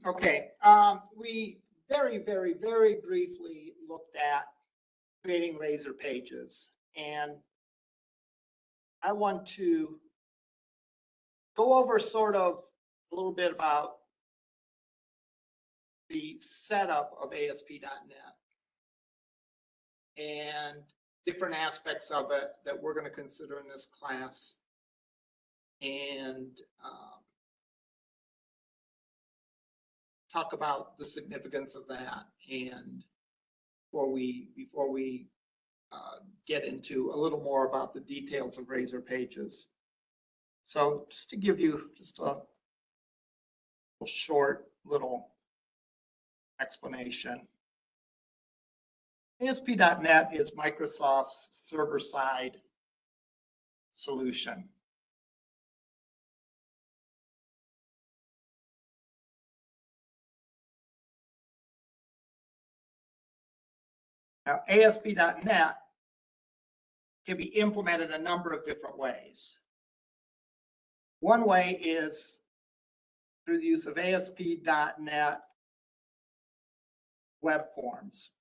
Okay, we very briefly looked at creating Razor pages, and I want to go over sort of a little bit about the setup of ASP.NET and different aspects of it that we're going to consider in this class, and talk about the significance of that, and before we get into a little more about the details of Razor pages. So just to give you just a short little explanation. ASP.NET is Microsoft's server-side solution. Now, ASP.NET can be implemented a number of different ways. One way is through the use of ASP.NET web forms.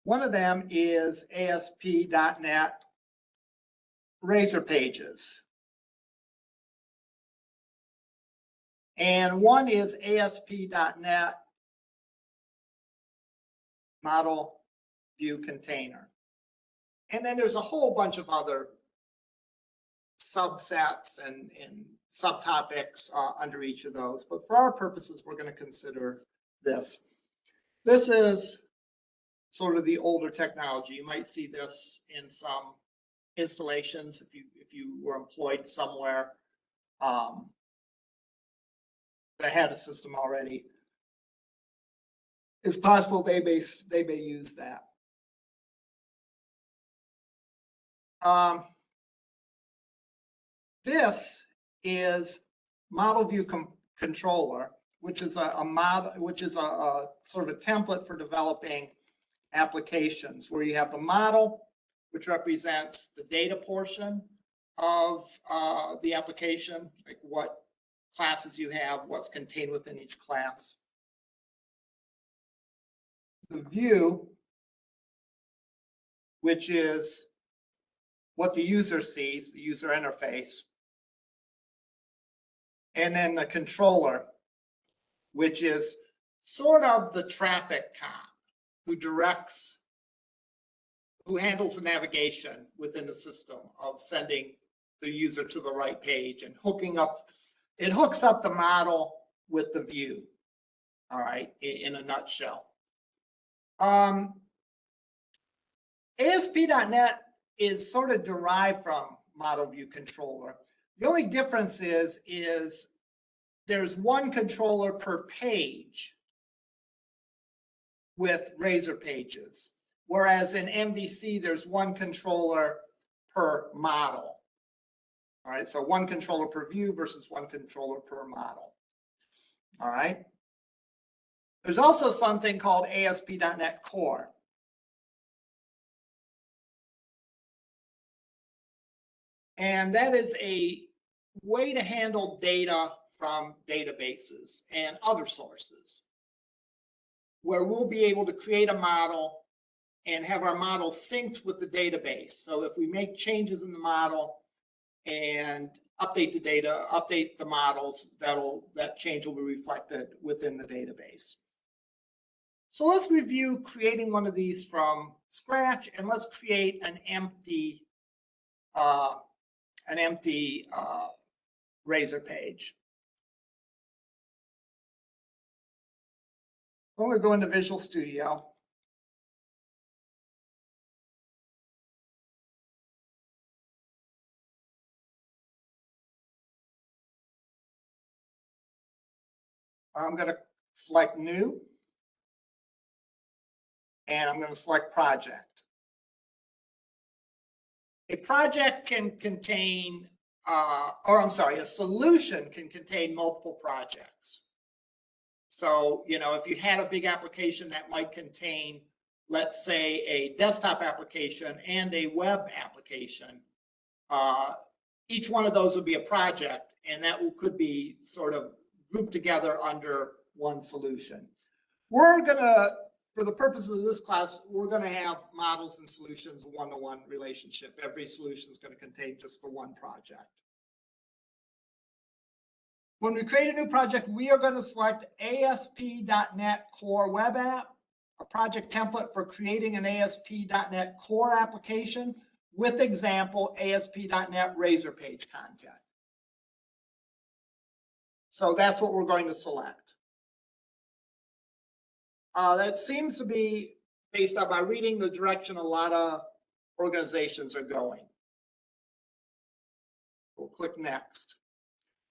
One of them is ASP.NET Razor pages. And one is ASP.NET Model View Container. And then there's a whole bunch of other subsets and subtopics under each of those. But for our purposes, we're going to consider this. This is sort of the older technology. You might see this in some installations if you were employed somewhere that had a system already. It's possible they may use that. This is Model View Controller, which is a sort of a template for developing applications where you have the model, which represents the data portion of the application, like what classes you have, what's contained within each class. The view, which is what the user sees, the user interface. And then the controller, which is sort of the traffic cop who handles the navigation within the system of sending the user to the right page and it hooks up the model with the view, all right, in a nutshell. ASP.NET is sort of derived from Model View Controller. The only difference is there's one controller per page with Razor pages, whereas in MVC there's one controller per model. All right, so one controller per view versus one controller per model. All right. There's also something called ASP.NET Core. And that is a way to handle data from databases and other sources, where we'll be able to create a model and have our model synced with the database. So if we make changes in the model and update the data, update the models, that change will be reflected within the database. So let's review creating one of these from scratch, and let's create an empty Razor page. I'm going to go into Visual Studio. I'm going to select New, and I'm going to select Project. A project can contain, a solution can contain multiple projects. So, if you had a big application that might contain, let's say, a desktop application and a web application, each one of those would be a project, and that could be sort of grouped together under one solution. We're gonna, for the purposes of this class, we're gonna have models and solutions one-to-one relationship. Every solution is gonna contain just the one project. When we create a new project, we are gonna select ASP.NET Core Web App, a project template for creating an ASP.NET Core application with example ASP.NET Razor page content. So that's what we're going to select. That seems to be based on by reading the direction a lot of organizations are going. We'll click next.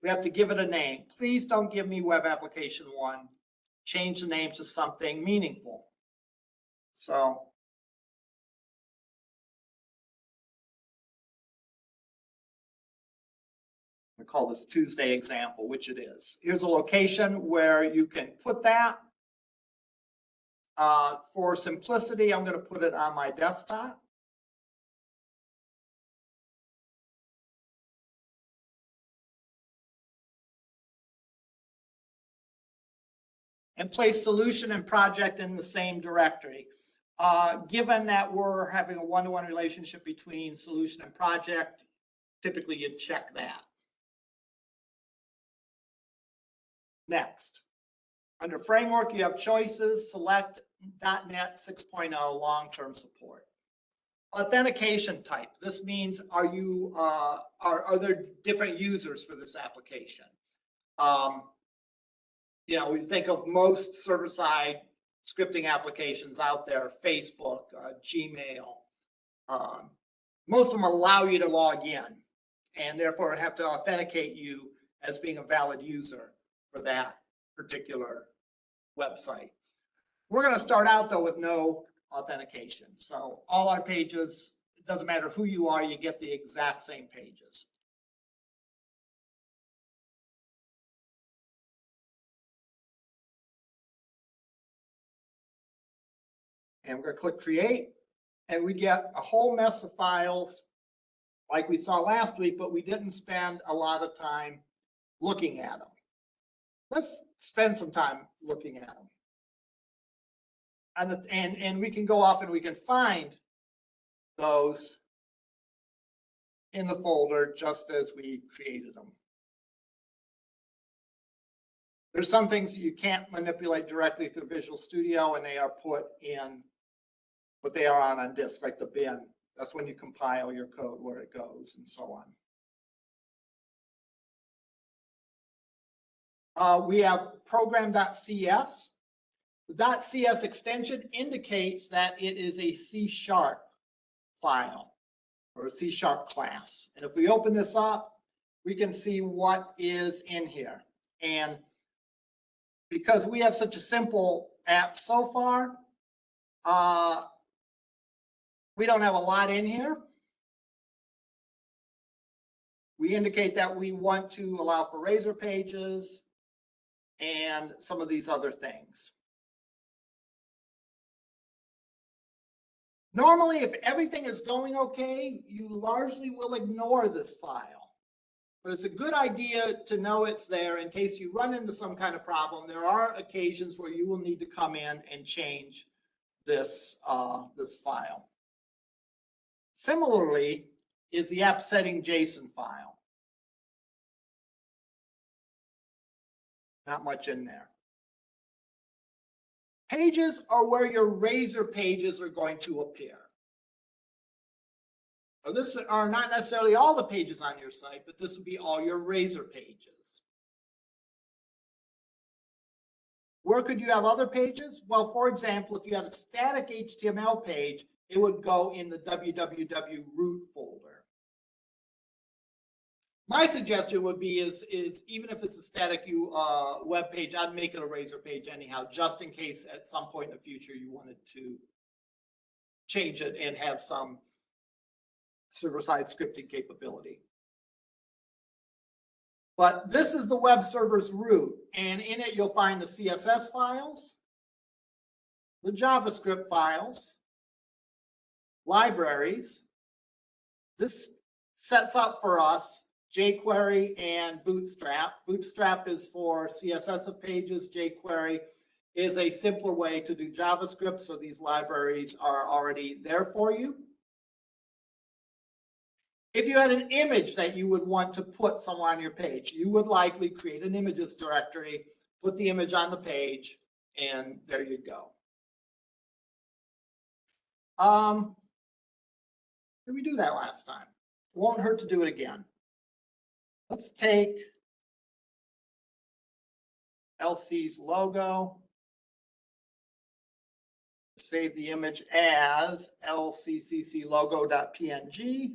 We have to give it a name. Please don't give me Web Application 1. Change the name to something meaningful. So we call this Tuesday example, which it is. Here's a location where you can put that. For simplicity, I'm going to put it on my desktop. And place solution and project in the same directory. Given that we're having a one-to-one relationship between solution and project, typically you'd check that. Next, under framework, you have choices, select .NET 6.0 long-term support. Authentication type. This means are there different users for this application? We think of most server-side scripting applications out there, Facebook, Gmail. Most of them allow you to log in and therefore have to authenticate you as being a valid user for that particular website. We're going to start out though with no authentication. So all our pages, it doesn't matter who you are, you get the exact same pages. And we're going to click create, and we get a whole mess of files like we saw last week, but we didn't spend a lot of time looking at them. Let's spend some time looking at them. And we can go off and we can find those in the folder just as we created them. There's some things that you can't manipulate directly through Visual Studio, and they are put in, but they are on disk, like the bin. That's when you compile your code where it goes and so on. We have program.cs. The .cs extension indicates that it is a C# file or a C# class. And if we open this up, we can see what is in here. And because we have such a simple app so far, we don't have a lot in here. We indicate that we want to allow for Razor pages and some of these other things. Normally, if everything is going okay, you largely will ignore this file. But it's a good idea to know it's there in case you run into some kind of problem. There are occasions where you will need to come in and change this, this file. Similarly is the app setting JSON file. Not much in there. Pages are where your Razor pages are going to appear. Now, this are not necessarily all the pages on your site, but this would be all your Razor pages. Where could you have other pages? Well, for example, if you had a static HTML page, it would go in the www root folder. My suggestion would be is even if it's a static web page, I'd make it a Razor page anyhow, just in case at some point in the future you wanted to change it and have some server-side scripting capability. But this is the web server's root, and in it you'll find the CSS files, the JavaScript files, libraries. This sets up for us jQuery and Bootstrap. Bootstrap is for CSS of pages. jQuery is a simpler way to do JavaScript, so these libraries are already there for you. If you had an image that you would want to put somewhere on your page, you would likely create an images directory, put the image on the page, and there you go. Did we do that last time? It won't hurt to do it again. Let's take LC's logo, save the image as lccclogo.png.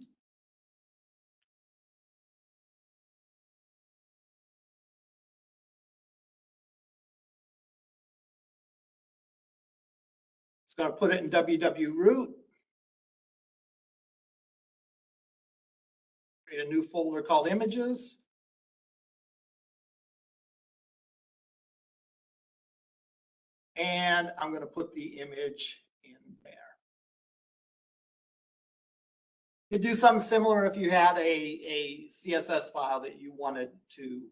It's going to put it in www-root. Create a new folder called images. And I'm going to put the image in there. You could do something similar if you had a CSS file that you wanted to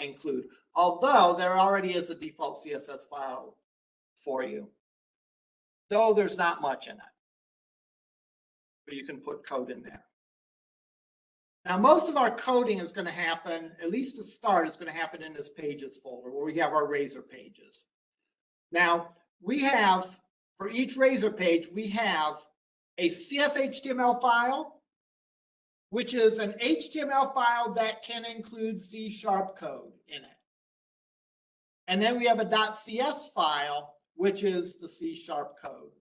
include, although there already is a default CSS file for you, though there's not much in it, but you can put code in there. Now, most of our coding is going to happen, at least to start, it's going to happen in this pages folder where we have our Razor pages. Now, we have, for each Razor page, we have a CSS_HTML file, which is an HTML file that can include C# code in it. And then we have a .cs file, which is the C# code.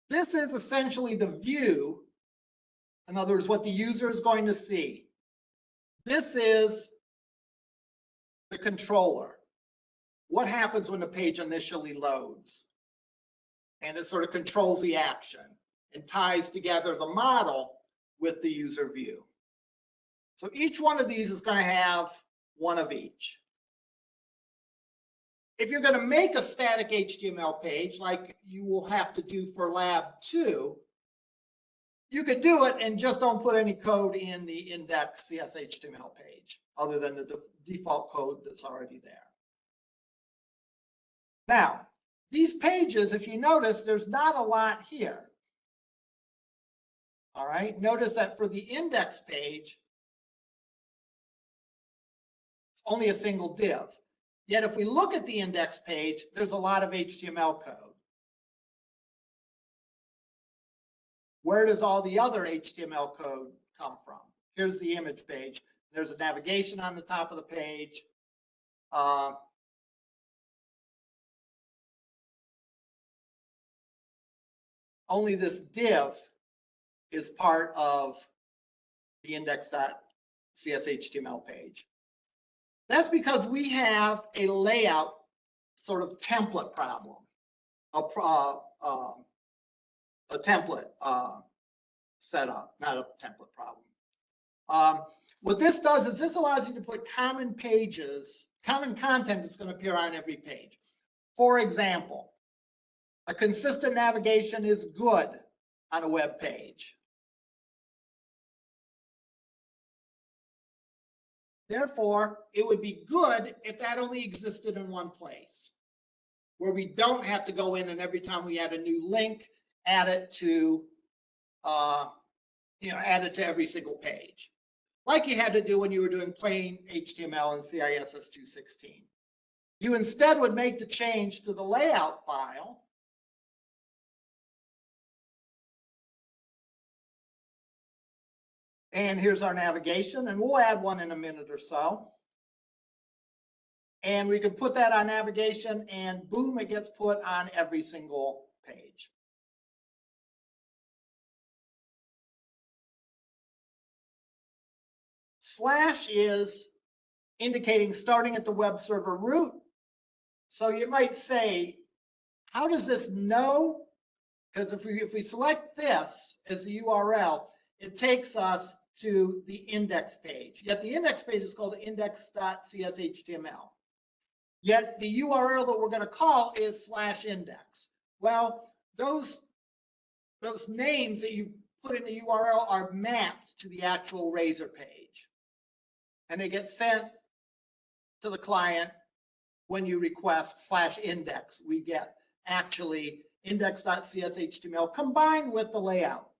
This is essentially the view. In other words, what the user is going to see. This is the controller. What happens when the page initially loads? And it sort of controls the action and ties together the model with the user view. So each one of these is going to have one of each. If you're going to make a static HTML page, like you will have to do for Lab 2, you could do it and just don't put any code in the index CSS_HTML page other than the default code that's already there. Now, these pages, if you notice, there's not a lot here. All right, notice that for the index page, it's only a single div. Yet if we look at the index page, there's a lot of HTML code. Where does all the other HTML code come from? Here's the image page. There's a navigation on the top of the page. Only this div is part of the index.cshtml page. That's because we have a layout sort of template problem, a template setup, not a template problem. What this does is this allows you to put common pages, common content that's going to appear on every page. For example, a consistent navigation is good on a web page. Therefore, it would be good if that only existed in one place, where we don't have to go in and every time we add a new link, add it to, add it to every single page, like you had to do when you were doing plain HTML in CISS243. You instead would make the change to the layout file. And here's our navigation, and we'll add one in a minute or so. And we can put that on navigation, and boom, it gets put on every single page. Slash is indicating starting at the web server root. So you might say, how does this know? Because if we select this as the URL, it takes us to the index page. Yet the index page is called index.cshtml. Yet the URL that we're going to call is /index. Well, those names that you put in the URL are mapped to the actual Razor page. and they get sent to the client when you request /index. We get actually index.cshtml combined with the layout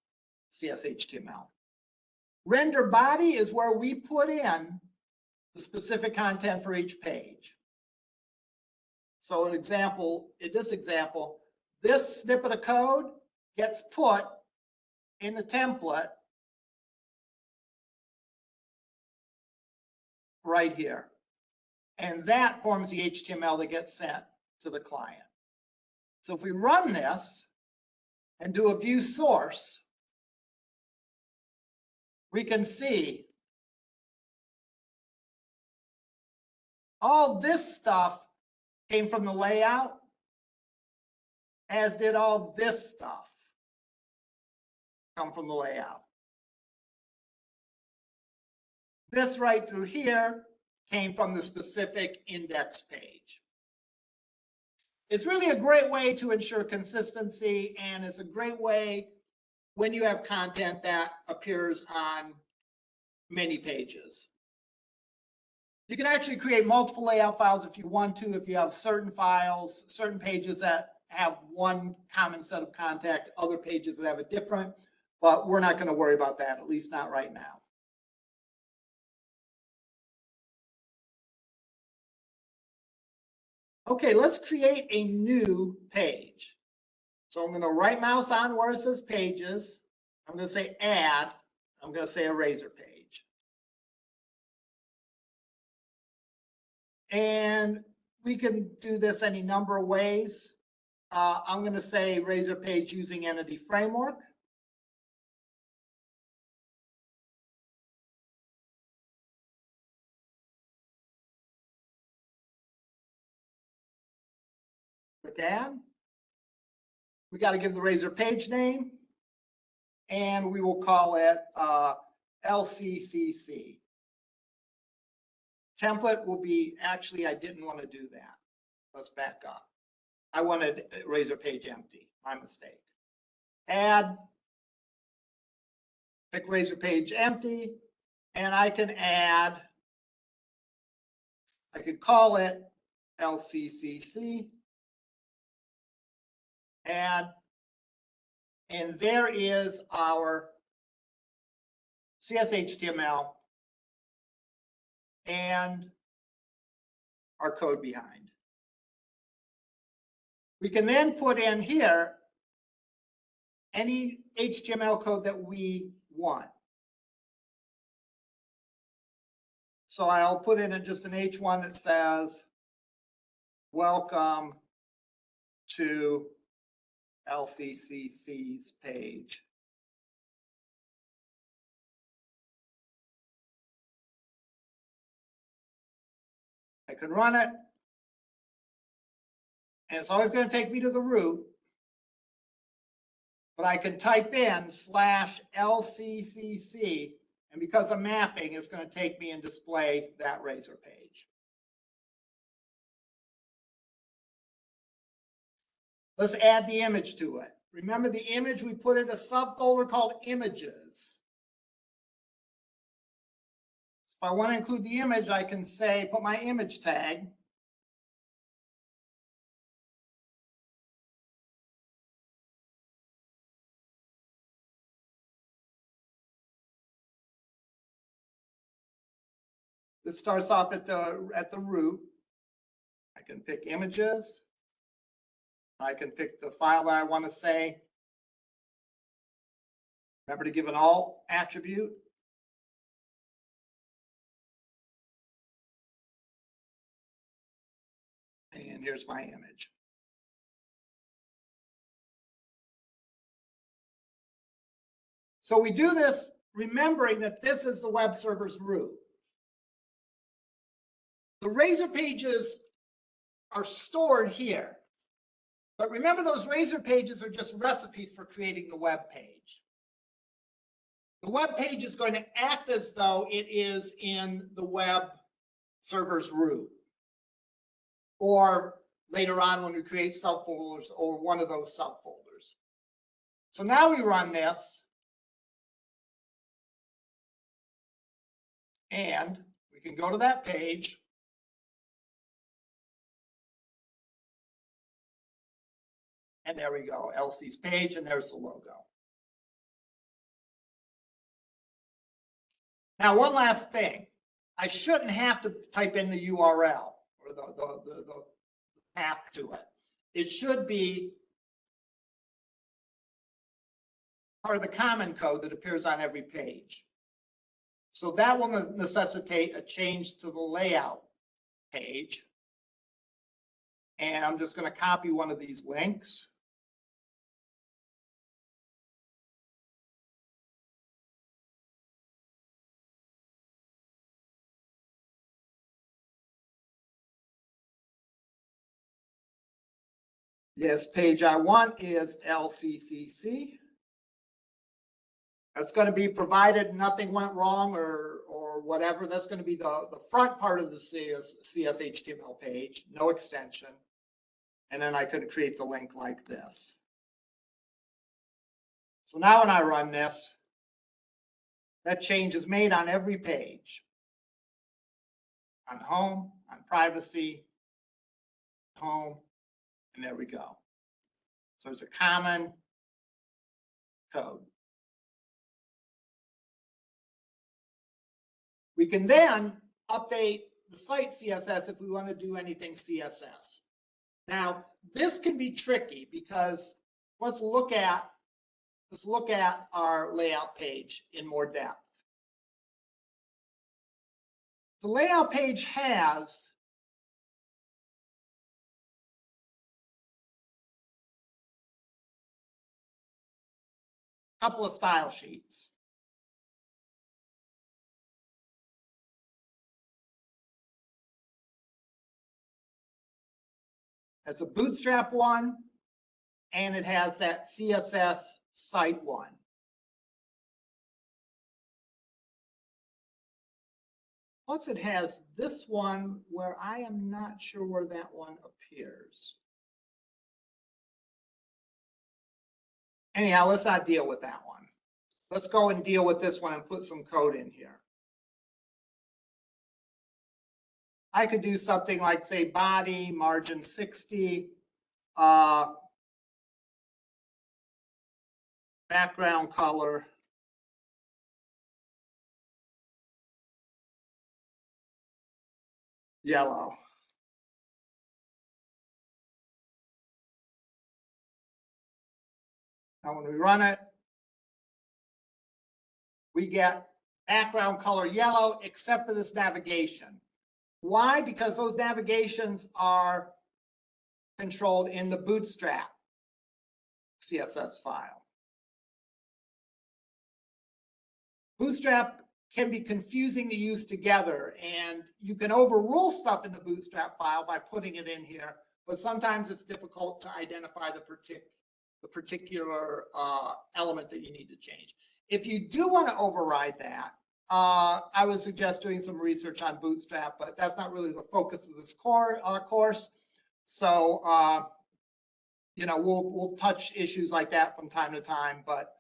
CSHTML. Render body is where we put in the specific content for each page. So an example, in this example, this snippet of code gets put in the template right here. And that forms the HTML that gets sent to the client. So if we run this and do a view source, we can see all this stuff came from the layout, as did all this stuff come from the layout. This right through here came from the specific index page. It's really a great way to ensure consistency, and it's a great way when you have content that appears on many pages. You can actually create multiple layout files if you want to, if you have certain files, certain pages that have one common set of content, other pages that have a different, but we're not going to worry about that, at least not right now. Okay, let's create a new page. So I'm going to right mouse on where it says pages. I'm going to say add. I'm going to say eraser page. And we can do this any number of ways. I'm going to say razor page using Entity Framework. Click add. We got to give the razor page name, and we will call it LCCC. Template will be, actually, I didn't want to do that. Let's back up. I wanted razor page empty, my mistake. Add, pick razor page empty, and I can add, I could call it LCCC, add, and there is our CSHTML and our code behind. We can then put in here any HTML code that we want. So I'll put in just an H1 that says, welcome to LCCC's page. I can run it, and it's always going to take me to the root, but I can type in /LCCC, and because of mapping, it's going to take me and display that razor page. Let's add the image to it. Remember the image, we put in a subfolder called images. If I want to include the image, I can say, put my image tag. This starts off at the root. I can pick images. I can pick the file that I want to say. Remember to give an alt attribute. And here's my image. So we do this remembering that this is the web server's root. The razor pages are stored here. But remember, those razor pages are just recipes for creating the web page. The web page is going to act as though it is in the web server's root. Or later on when we create subfolders or one of those subfolders. So now we run this. And we can go to that page. And there we go, LC's page, and there's the logo. Now, one last thing. I shouldn't have to type in the URL or the path to it. It should be part of the common code that appears on every page. So that will necessitate a change to the layout page. And I'm just going to copy one of these links. Yes, page I want is LCCC. That's going to be provided nothing went wrong or whatever. That's going to be the front part of the CSS HTML page, no extension. And then I could create the link like this. So now when I run this, that change is made on every page. On home, on privacy, home, and there we go. So it's a common code. We can then update the site CSS if we want to do anything CSS. Now, this can be tricky because let's look at our layout page in more depth. The layout page has a couple of style sheets. It's a Bootstrap one, and it has that CSS site one. Plus it has this one where I am not sure where that one appears. Anyhow, let's not deal with that one. Let's go and deal with this one and put some code in here. I could do something like, say, body, margin 60, background color, yellow. Now when we run it, we get background color yellow, except for this navigation. Why? Because those navigations are controlled in the Bootstrap CSS file. Bootstrap can be confusing to use together, and you can overrule stuff in the Bootstrap file by putting it in here, but sometimes it's difficult to identify the particular element that you need to change. If you do want to override that, I would suggest doing some research on Bootstrap, but that's not really the focus of this course. So, you know, we'll touch issues like that from time to time, but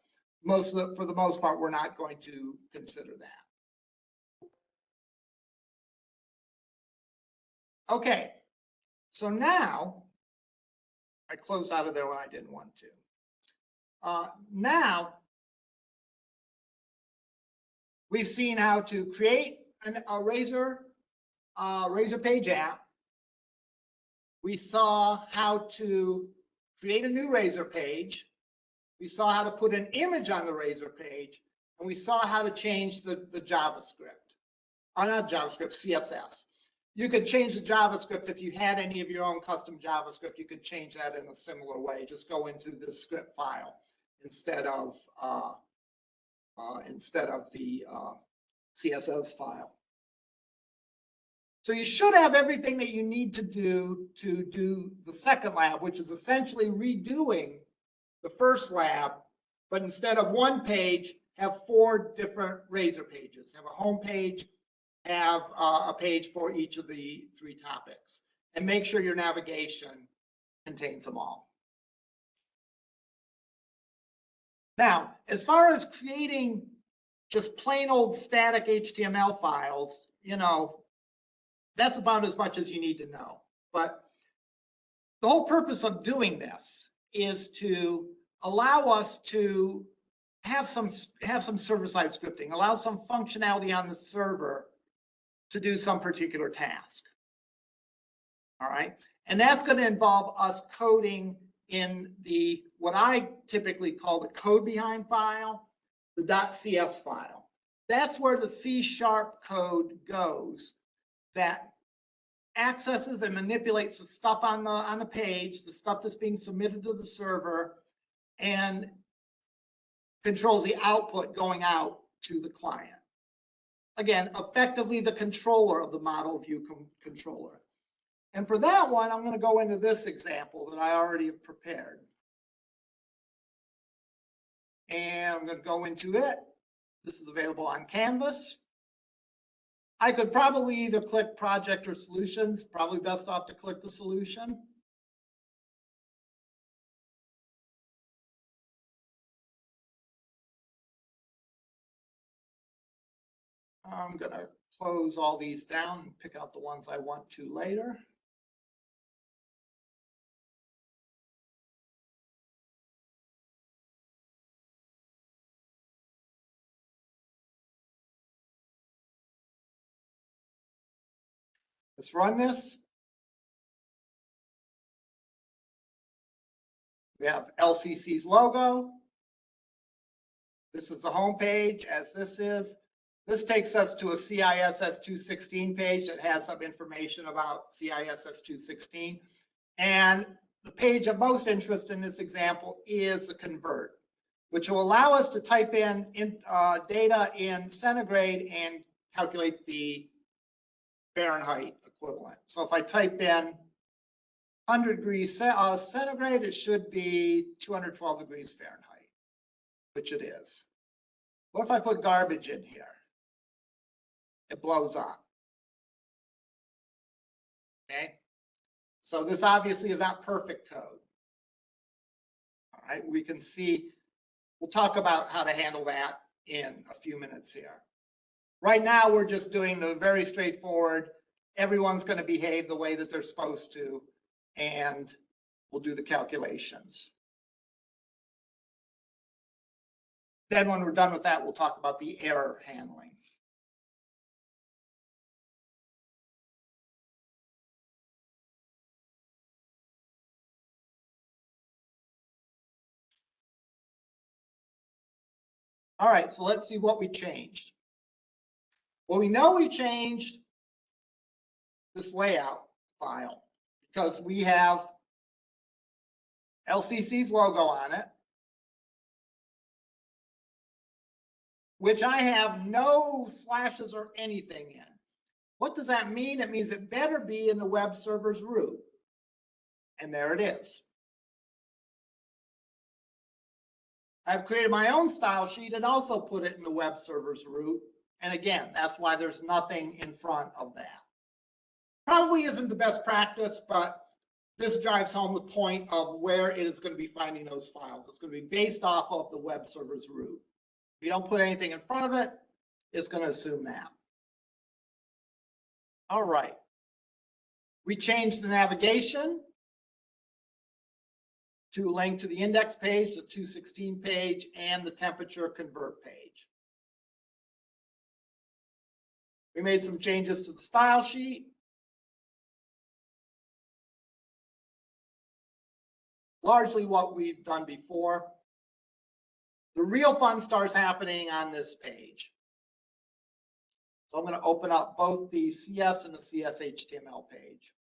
for the most part, we're not going to consider that. Okay, so now I closed out of there when I didn't want to. Now we've seen how to create a Razor page app. We saw how to create a new Razor page. We saw how to put an image on the Razor page, and we saw how to change the JavaScript. Not JavaScript, CSS. You could change the JavaScript if you had any of your own custom JavaScript. You could change that in a similar way. Just go into the script file instead of the CSS file. So you should have everything that you need to do the second lab, which is essentially redoing the first lab, but instead of one page, have 4 different Razor pages. Have a home page, have a page for each of the 3 topics, and make sure your navigation contains them all. Now, as far as creating just plain old static HTML files, you know, that's about as much as you need to know. But the whole purpose of doing this is to allow us to have some server-side scripting, allow some functionality on the server to do some particular task. All right. And that's going to involve us coding in the, what I typically call the code behind file, the .cs file. That's where the C# code goes that accesses and manipulates the stuff on the page, the stuff that's being submitted to the server, and controls the output going out to the client. Again, effectively the controller of the model view controller. And for that one, I'm going to go into this example that I already have prepared. And I'm going to go into it. This is available on Canvas. I could probably either click project or solutions, probably best off to click the solution. I'm going to close all these down and pick out the ones I want to later. Let's run this. We have LCC's logo. This is the home page, as this is. This takes us to a CISS243 page that has some information about CISS243. And the page of most interest in this example is the convert, which will allow us to type in data in centigrade and calculate the Fahrenheit equivalent. So if I type in 100 degrees centigrade, it should be 212 degrees Fahrenheit, which it is. What if I put garbage in here? It blows up. Okay, so this obviously is not perfect code. All right, we can see, we'll talk about how to handle that in a few minutes here. Right now, we're just doing the very straightforward, everyone's going to behave the way that they're supposed to, and we'll do the calculations. Then when we're done with that, we'll talk about the error handling. All right, so let's see what we changed. Well, we know we changed this layout file because we have LCC's logo on it, which I have no slashes or anything in. What does that mean? It means it better be in the web server's root. And there it is. I've created my own style sheet and also put it in the web server's root. And again, that's why there's nothing in front of that. Probably isn't the best practice, but this drives home the point of where it is going to be finding those files. It's going to be based off of the web server's root. If you don't put anything in front of it, it's going to assume that. All right. We changed the navigation to link to the index page, the 216 page, and the temperature convert page. We made some changes to the style sheet. Largely what we've done before. The real fun starts happening on this page. So I'm going to open up both the CS and the CS HTML page.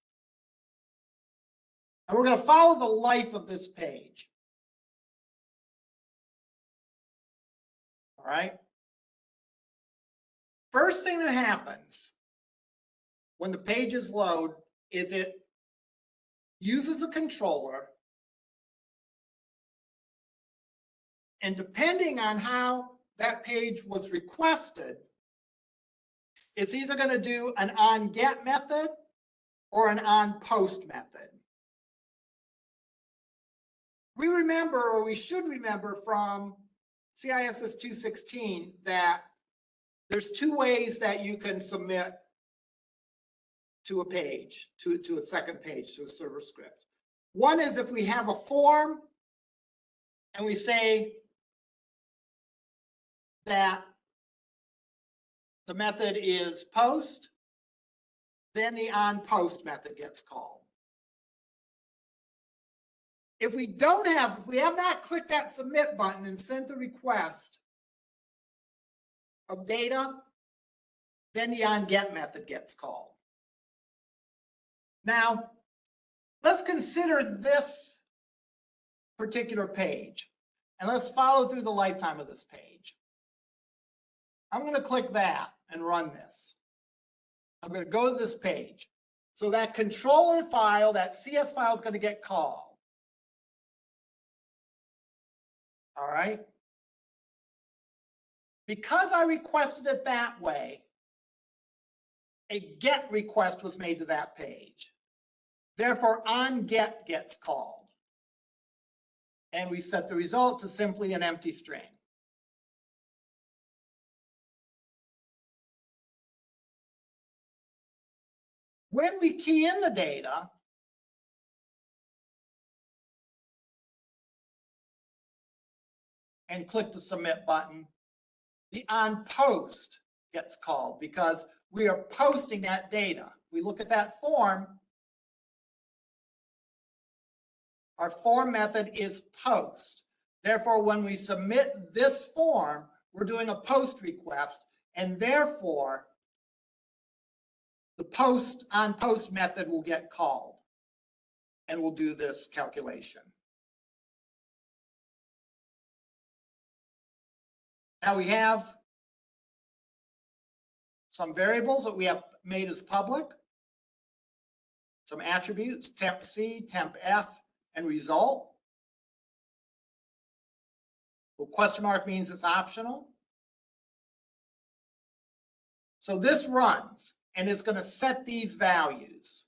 And we're going to follow the life of this page. All right. First thing that happens when the pages load is it uses a controller, and depending on how that page was requested, it's either going to do an onGet method or an onPost method. We remember, or we should remember from CISS 216 that there's two ways that you can submit to a page, to a second page, to a server script. One is if we have a form and we say that the method is post, then the onPost method gets called. If we have not clicked that submit button and sent the request of data, then the onGet method gets called. Now, let's consider this particular page, and let's follow through the lifetime of this page. I'm going to click that and run this. I'm going to go to this page. So that controller file, that CS file, is going to get called. All right. Because I requested it that way, a GET request was made to that page. Therefore, onGet gets called. And we set the result to simply an empty string. When we key in the data, and click the submit button, the onPost gets called because we are posting that data. We look at that form. Our form method is post. Therefore, when we submit this form, we're doing a post request, and therefore the onPost method will get called, and we'll do this calculation. Now we have some variables that we have made as public, some attributes, temp C, temp F, and result. Well, question mark means it's optional. So this runs, and it's going to set these values.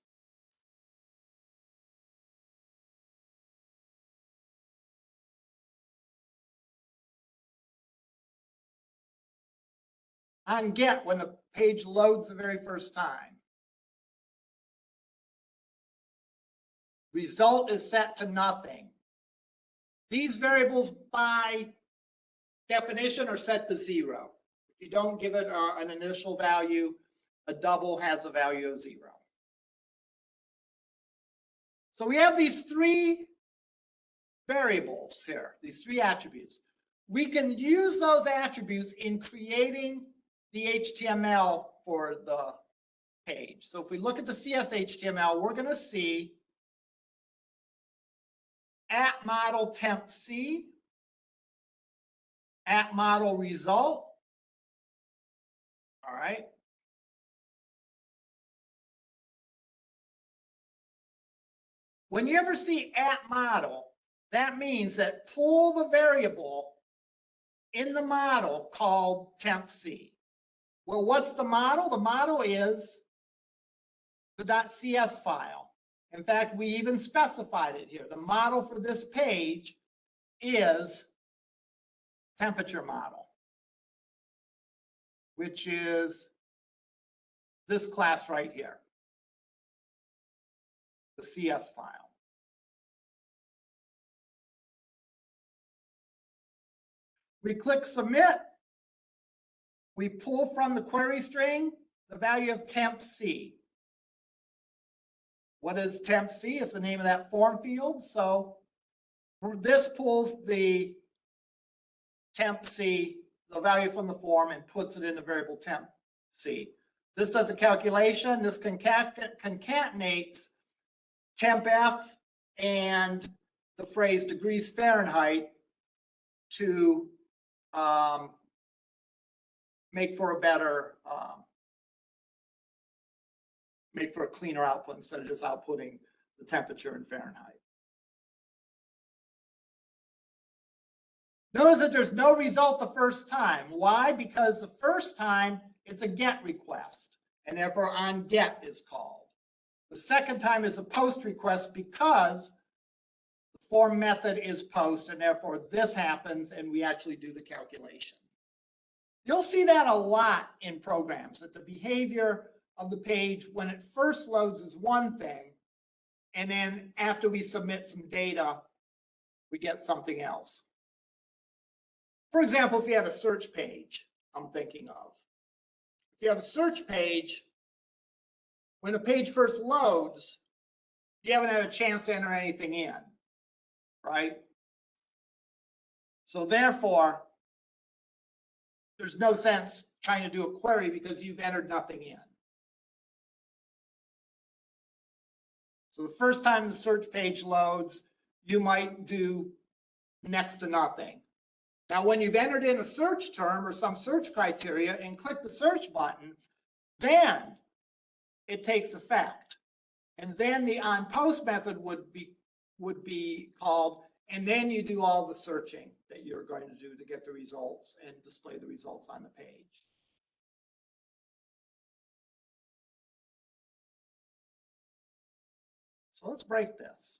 onGet when the page loads the very first time. Result is set to nothing. These variables by definition are set to 0. If you don't give it an initial value, a double has a value of 0. So we have these 3 variables here, these 3 attributes. We can use those attributes in creating the HTML for the page. So if we look at the CS HTML, we're going to see @model temp C, @model result. All right. When you ever see @model, that means that pull the variable in the model called temp C. Well, what's the model? The model is the .cs file. In fact, we even specified it here. The model for this page is temperature model, which is this class right here, the CS file. We click submit. We pull from the query string the value of temp C. What is temp C? It's the name of that form field. So this pulls the temp C, the value from the form, and puts it in the variable temp C. This does a calculation. This concatenates temp F and the phrase degrees Fahrenheit to make for a better, make for a cleaner output instead of just outputting the temperature in Fahrenheit. Notice that there's no result the first time. Why? Because the first time it's a GET request, and therefore onGet is called. The second time is a POST request because the form method is POST, and therefore this happens and we actually do the calculation. You'll see that a lot in programs, that the behavior of the page when it first loads is one thing, and then after we submit some data, we get something else. For example, if you have a search page, I'm thinking of. If you have a search page, when a page first loads, you haven't had a chance to enter anything in, right? So therefore, there's no sense trying to do a query because you've entered nothing in. So the first time the search page loads, you might do next to nothing. Now, when you've entered in a search term or some search criteria and click the search button, then it takes effect. And then the onPost method would be called, and then you do all the searching that you're going to do to get the results and display the results on the page. So let's break this.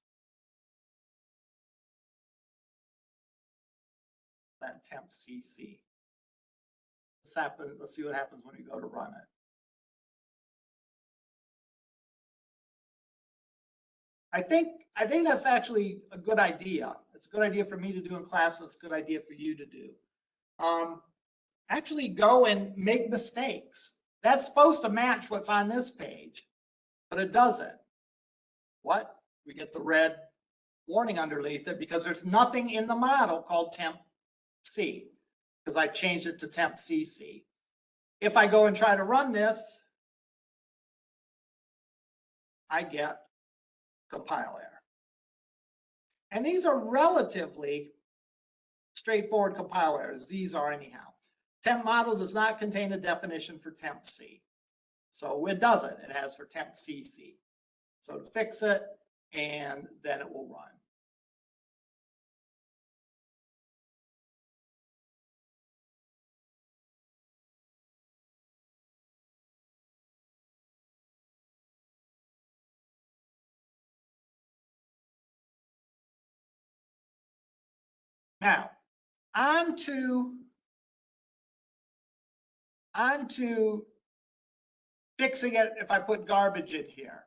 That temp CC. Let's see what happens when you go to run it. I think that's actually a good idea. It's a good idea for me to do in class. It's a good idea for you to do. Actually go and make mistakes. That's supposed to match what's on this page, but it doesn't. What? We get the red warning underneath it because there's nothing in the model called temp C, because I changed it to temp CC. If I go and try to run this, I get compile error. And these are relatively straightforward compile errors. These are anyhow. Temp model does not contain a definition for temp C. So it doesn't. It has for temp CC. So to fix it, and then it will run. Now, on to fixing it if I put garbage in here.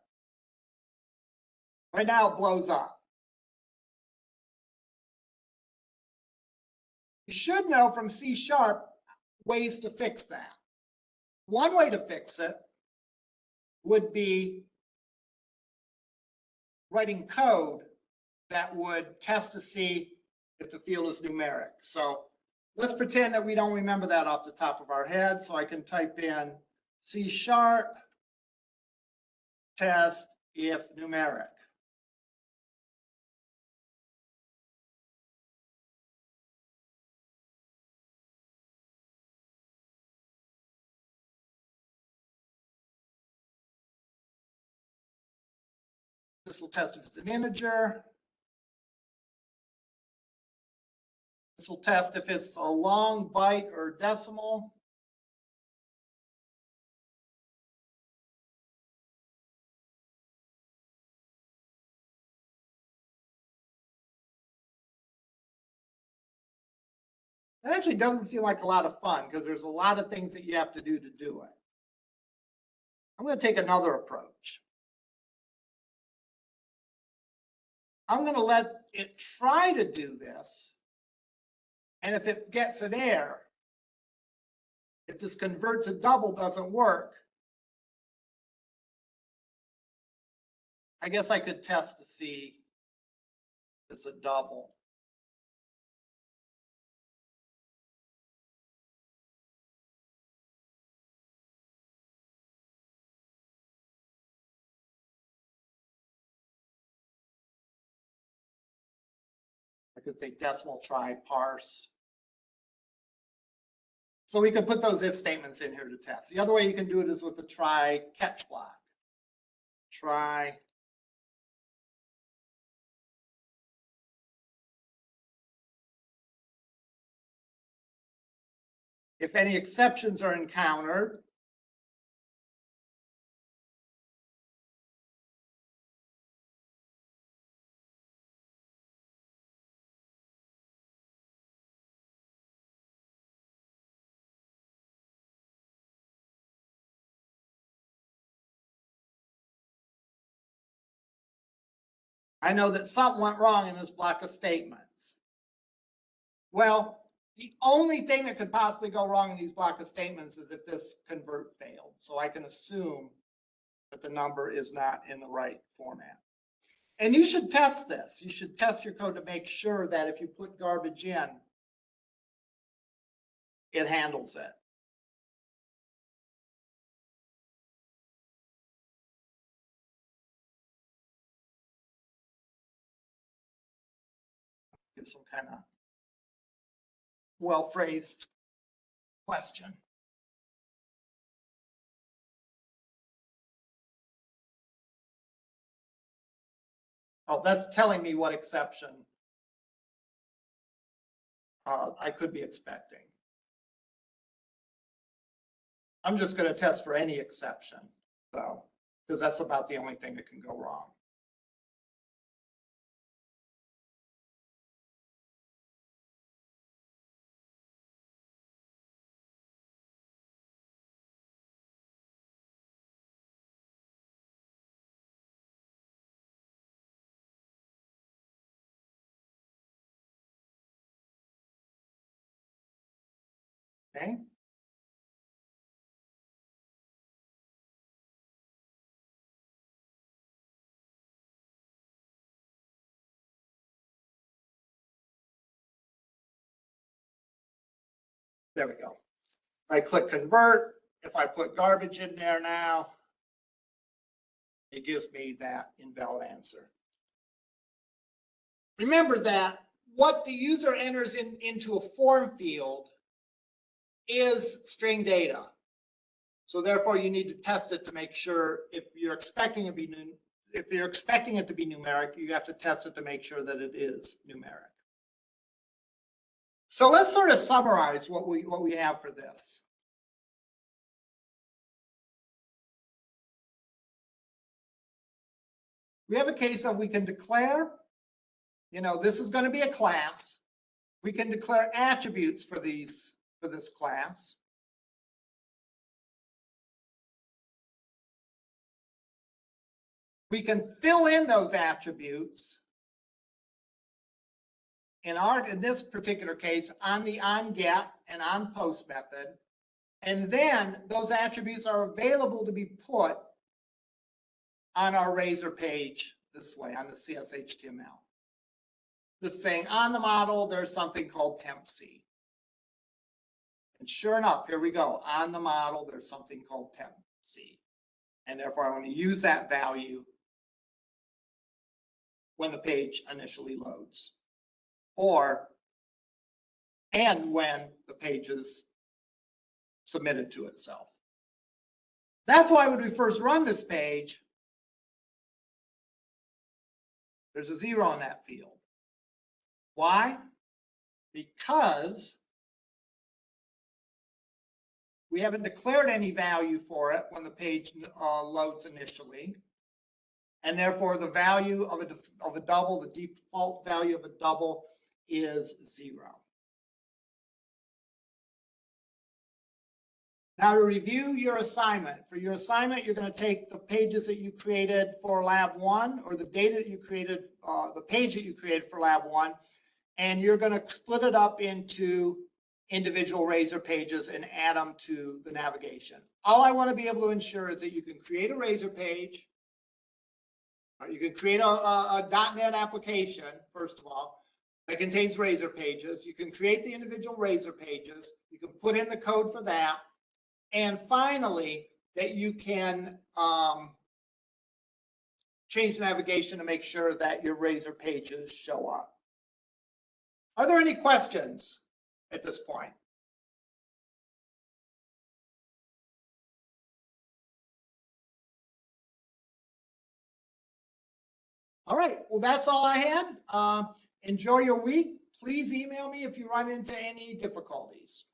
Right now it blows up. You should know from C# ways to fix that. One way to fix it would be writing code that would test to see if the field is numeric. So let's pretend that we don't remember that off the top of our head. So I can type in C# test if numeric. This will test if it's an integer. This will test if it's a long byte or decimal. It actually doesn't seem like a lot of fun because there's a lot of things that you have to do it. I'm going to take another approach. I'm going to let it try to do this. And if it gets an error, if this convert to double doesn't work, I guess I could test to see if it's a double. I could say decimal try parse. So we could put those if statements in here to test. The other way you can do it is with the try catch block. Try if any exceptions are encountered, I know that something went wrong in this block of statements. Well, the only thing that could possibly go wrong in these block of statements is if this convert failed. So I can assume that the number is not in the right format. And you should test this. You should test your code to make sure that if you put garbage in, it handles it. Give some kind of well-phrased question. Oh, that's telling me what exception I could be expecting. I'm just going to test for any exception, though, because that's about the only thing that can go wrong. Okay. There we go. I click convert. If I put garbage in there now, it gives me that invalid answer. Remember that what the user enters into a form field is string data. So therefore, you need to test it to make sure if you're expecting it to be numeric, you have to test it to make sure that it is numeric. So let's sort of summarize what we have for this. We have a case of we can declare, this is going to be a class. We can declare attributes for this class. We can fill in those attributes in this particular case on the onGet and onPost method. And then those attributes are available to be put on our Razor page this way on the CSS_HTML. This is saying on the model, there's something called temp_C. And sure enough, here we go. On the model, there's something called temp_C. And therefore, I want to use that value when the page initially loads, and when the page is submitted to itself. That's why when we first run this page, there's a 0 in that field. Why? Because we haven't declared any value for it when the page loads initially. And therefore, the value of a double, the default value of a double is 0. Now to review your assignment. For your assignment, you're going to take the pages that you created for Lab 1 or the data that you created, the page that you created for Lab 1, and you're going to split it up into individual Razor pages and add them to the navigation. All I want to be able to ensure is that you can create a Razor page. You can create a .NET application, first of all, that contains Razor pages. You can create the individual Razor pages. You can put in the code for that. And finally, that you can change navigation to make sure that your Razor pages show up. Are there any questions at this point? All right, well, that's all I had. Enjoy your week. Please email me if you run into any difficulties.